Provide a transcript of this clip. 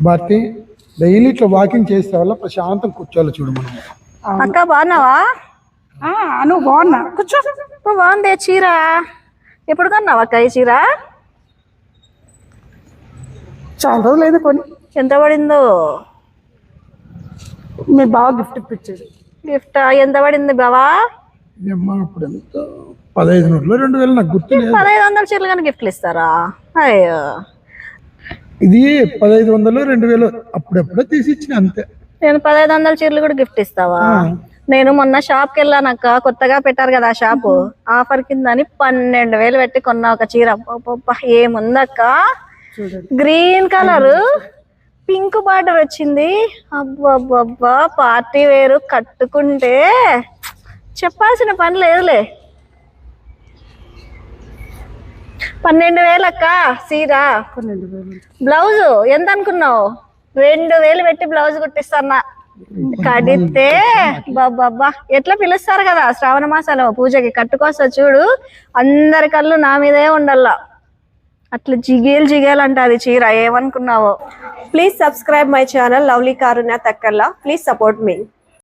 Bharati daily ఇట్లా walking చేసే వల్ల ప్రశాంతం కూర్చోవాలి చూడు మనం. అక్క బాగున్నావా? నువ్వు బాగున్నా, కూర్చో. బాగుంది చీర. ఎప్పుడు కొన్నావు అక్క ఈ చీర? చాలా రోజులైంది కొని. ఎంత పడిందో? మీ బావ గిఫ్ట్ ఇప్పించాడు. గిఫ్ట్ ఎంత పడింది బావా? ఇప్పుడు ఎంత 15 నోట్లు 2000 నాకు గుర్తు లేదు. 1500 చీరలు కానీ గిఫ్ట్లు ఇస్తారా? అయ్యో, ఇది 1500 2000 అప్పుడెప్పుడో తీసి ఇచ్చిన అంతే. నేను 1500 చీరలు కూడా గిఫ్ట్ ఇస్తావా? నేను మొన్న షాప్కి వెళ్ళానక్క, కొత్తగా పెట్టారు కదా ఆ షాపు, ఆఫర్ కిందని 12,000 పెట్టి కొన్నా ఒక చీర. ఏముందక్క, గ్రీన్ కలర్ పింక్ బార్డర్ వచ్చింది. అబ్బబ్బబ్బా, పార్టీ వేరు కట్టుకుంటే చెప్పాల్సిన పని లేదులే. 12,000 అక్క చీర. 12,000. బ్లౌజ్ ఎంత అనుకున్నావు? 2,000 పెట్టి బ్లౌజ్ కుట్టిస్తానా. కడితే బాబా ఎట్లా పిలుస్తారు కదా శ్రావణ మాసాలు పూజకి, కట్టుకొస్తా చూడు, అందరి కళ్ళు నా మీదే ఉండల్లా. అట్లా జిగేలు జిగేలు అంటది చీర. ఏమనుకున్నావో. Please subscribe my channel Lovely Karunya Takkala. Please support me.